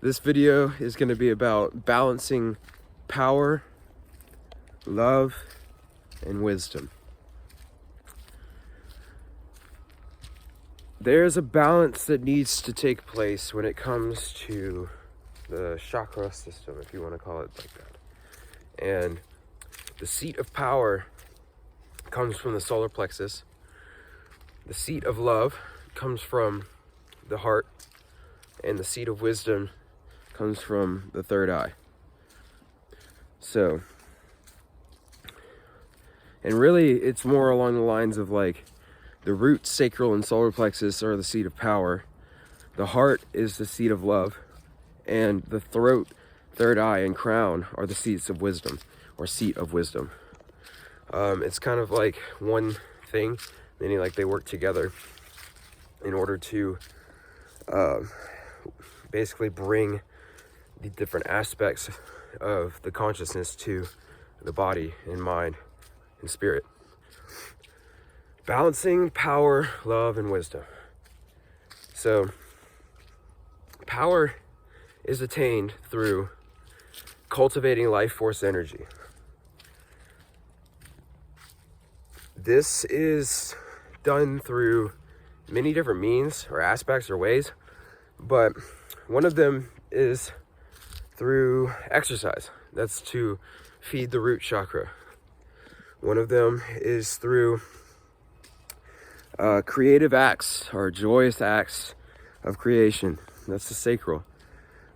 This video is going to be about balancing power, love, and wisdom. There's a balance that needs to take place when it comes to the chakra system, if you want to call it like that. And the seat of power comes from the solar plexus. The seat of love comes from the heart. And the seat of wisdom comes from the third eye. So, and really it's more along the lines of like the root, sacral, and solar plexus are the seat of power. The heart is the seat of love. And the throat, third eye, and crown are the seats of wisdom, or seat of wisdom. It's kind of like one thing, meaning like they work together in order to basically bring the different aspects of the consciousness to the body and mind and spirit. Balancing power, love, and wisdom. So, power is attained through cultivating life force energy. This is done through many different means or aspects or ways, but one of them is through exercise. That's to feed the root chakra. One of them is through creative acts or joyous acts of creation. That's the sacral.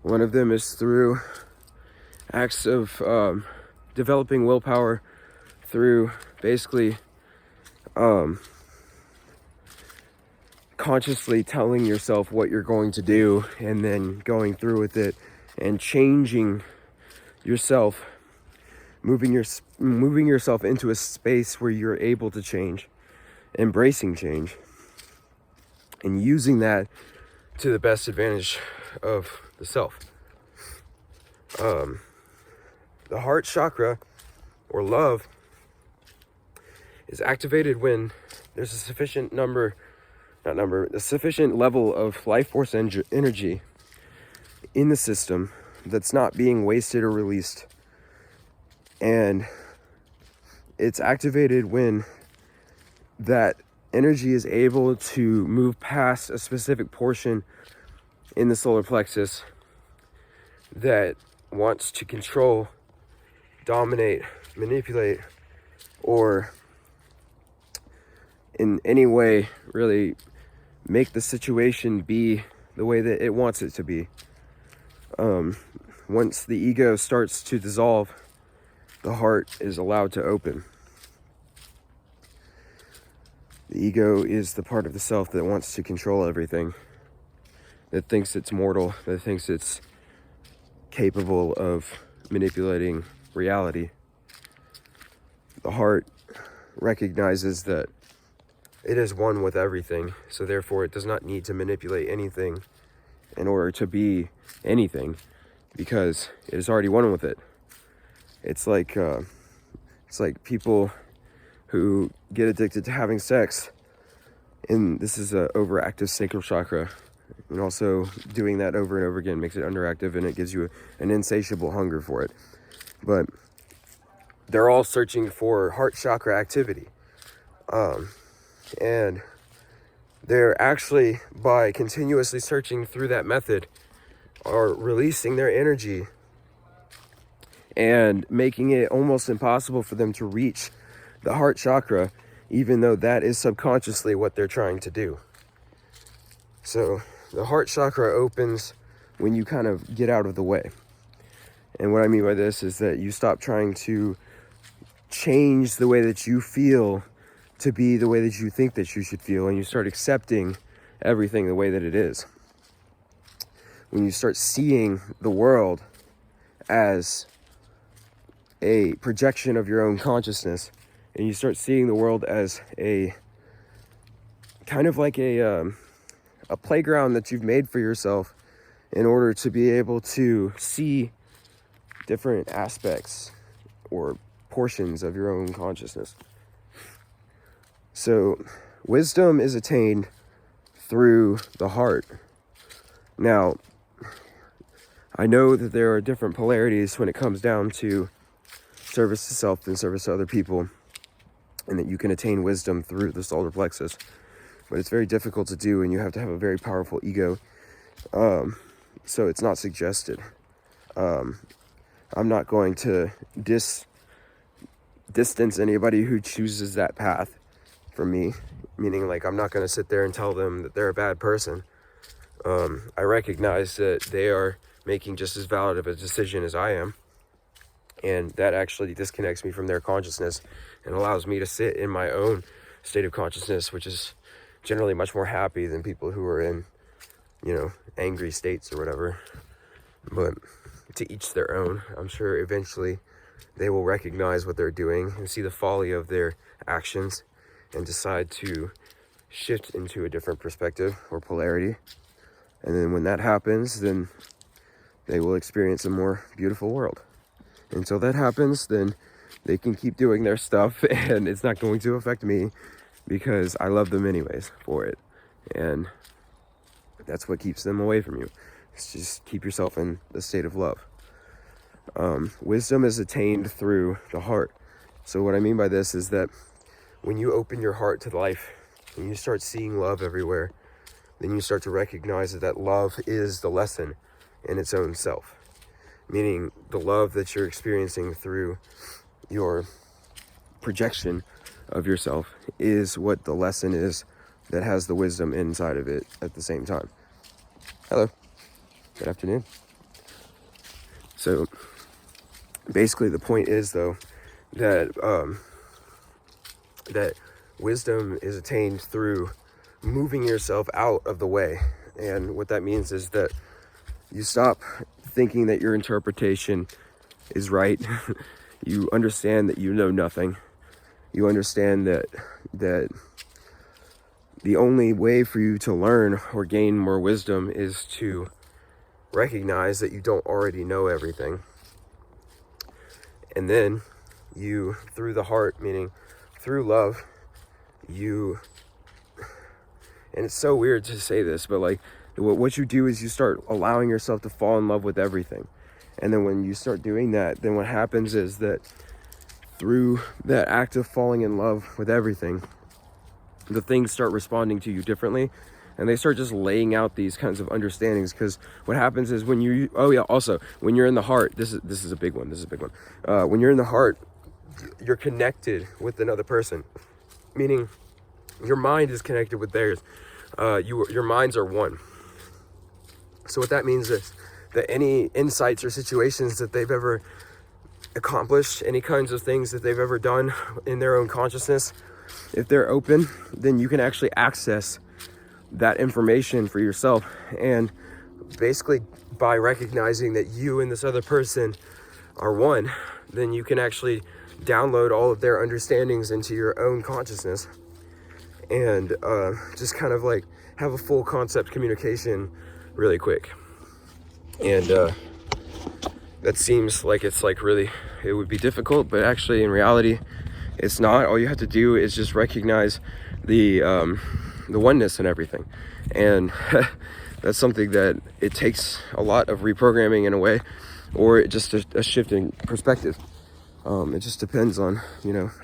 One of them is through acts of developing willpower through basically consciously telling yourself what you're going to do and then going through with it and changing yourself, moving yourself into a space where you're able to change, embracing change, and using that to the best advantage of the self. The heart chakra, or love, is activated when there's a sufficient sufficient level of life force energy in the system that's not being wasted or released. And it's activated when that energy is able to move past a specific portion in the solar plexus that wants to control, dominate, manipulate, or in any way really make the situation be the way that it wants it to be. Once the ego starts to dissolve, the heart is allowed to open. The ego is the part of the self that wants to control everything, that thinks it's mortal, that thinks it's capable of manipulating reality. The heart recognizes that it is one with everything, so therefore it does not need to manipulate anything in order to be anything, because it is already one with it. It's like people who get addicted to having sex, and this is an overactive sacral chakra, and also doing that over and over again makes it underactive, and it gives you an insatiable hunger for it. But they're all searching for heart chakra activity, and they're actually, by continuously searching through that method, are releasing their energy and making it almost impossible for them to reach the heart chakra, even though that is subconsciously what they're trying to do. So the heart chakra opens when you kind of get out of the way. And what I mean by this is that you stop trying to change the way that you feel to be the way that you think that you should feel, and you start accepting everything the way that it is. When you start seeing the world as a projection of your own consciousness, and you start seeing the world as a kind of like a playground that you've made for yourself in order to be able to see different aspects or portions of your own consciousness. So wisdom is attained through the heart. Now, I know that there are different polarities when it comes down to service to self and service to other people, and that you can attain wisdom through the solar plexus. But it's very difficult to do, and you have to have a very powerful ego. So it's not suggested. I'm not going to distance anybody who chooses that path from me, meaning like I'm not going to sit there and tell them that they're a bad person. I recognize that they are making just as valid of a decision as I am, and that actually disconnects me from their consciousness and allows me to sit in my own state of consciousness, which is generally much more happy than people who are in, angry states or whatever. But to each their own. I'm sure eventually they will recognize what they're doing and see the folly of their actions and decide to shift into a different perspective or polarity. And then when that happens, then they will experience a more beautiful world. Until that happens, then they can keep doing their stuff, and it's not going to affect me because I love them anyways for it. And that's what keeps them away from you. It's just keep yourself in the state of love. Wisdom is attained through the heart. So what I mean by this is that when you open your heart to life and you start seeing love everywhere, then you start to recognize that love is the lesson in its own self. Meaning the love that you're experiencing through your projection of yourself is what the lesson is that has the wisdom inside of it at the same time. Hello. Good afternoon. So basically the point is though that that wisdom is attained through moving yourself out of the way. And what that means is that you stop thinking that your interpretation is right. You understand that you know nothing. You understand that the only way for you to learn or gain more wisdom is to recognize that you don't already know everything. And then you, through the heart, meaning through love, and it's so weird to say this, but like what you do is you start allowing yourself to fall in love with everything. And then when you start doing that, then what happens is that through that act of falling in love with everything, the things start responding to you differently, and they start just laying out these kinds of understandings. Because what happens is when when you're in the heart, this is a big one. When you're in the heart, you're connected with another person, meaning your mind is connected with theirs. Your minds are one. So what that means is that any insights or situations that they've ever accomplished, any kinds of things that they've ever done in their own consciousness, if they're open, then you can actually access that information for yourself. And basically by recognizing that you and this other person are one, then you can actually download all of their understandings into your own consciousness and just kind of like have a full concept communication really quick. And that seems like it's like really, it would be difficult, but actually in reality it's not. All you have to do is just recognize the oneness in everything. And that's something that it takes a lot of reprogramming in a way, or just a shift in perspective. It just depends on,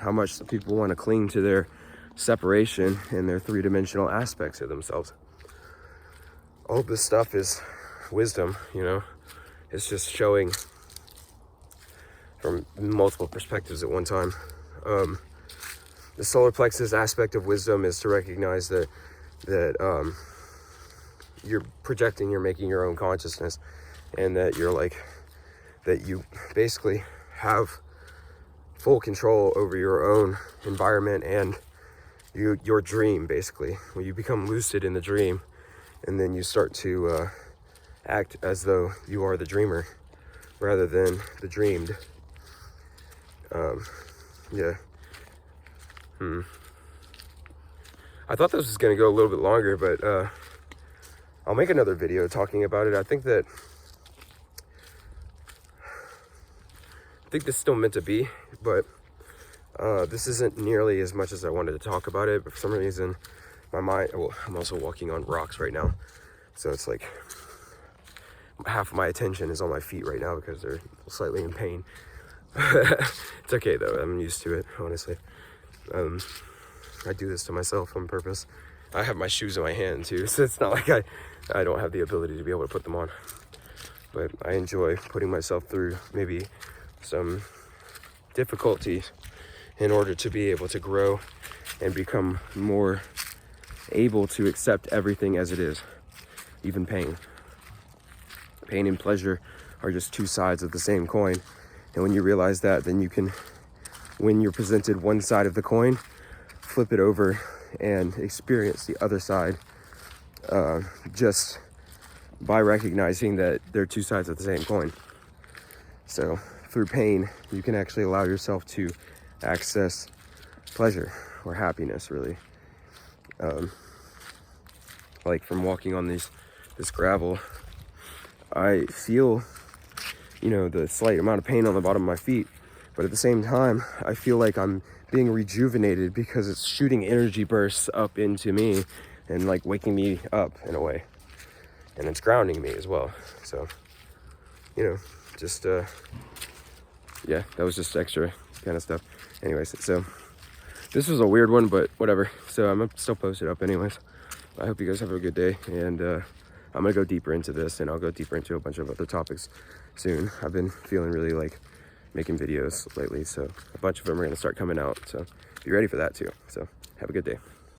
how much the people want to cling to their separation and their three-dimensional aspects of themselves. All this stuff is wisdom, it's just showing from multiple perspectives at one time. The solar plexus aspect of wisdom is to recognize that you're projecting, you're making your own consciousness, and that that you basically have full control over your own environment and your dream, basically. When you become lucid in the dream, and then you start to act as though you are the dreamer rather than the dreamed. I thought this was going to go a little bit longer, but I'll make another video talking about it. I think this is still meant to be, but this isn't nearly as much as I wanted to talk about it. But for some reason, my mind, I'm also walking on rocks right now, so it's like half of my attention is on my feet right now because they're slightly in pain. It's okay though, I'm used to it, honestly. I do this to myself on purpose. I have my shoes in my hand too, so it's not like I don't have the ability to be able to put them on. But I enjoy putting myself through maybe some difficulties in order to be able to grow and become more able to accept everything as it is, even pain. Pain and pleasure are just two sides of the same coin. And when you realize that, then you can, when you're presented one side of the coin, flip it over and experience the other side, just by recognizing that they're two sides of the same coin. So through pain, you can actually allow yourself to access pleasure or happiness, really. Like from walking on this gravel, I feel, the slight amount of pain on the bottom of my feet, but at the same time, I feel like I'm being rejuvenated because it's shooting energy bursts up into me and like waking me up in a way, and it's grounding me as well. So, just yeah, that was just extra kind of stuff. Anyways, so this was a weird one, but whatever. So I'm gonna still post it up anyways. I hope you guys have a good day, and I'm gonna go deeper into this, and I'll go deeper into a bunch of other topics soon. I've been feeling really like making videos lately, so a bunch of them are gonna start coming out, so be ready for that too. So have a good day.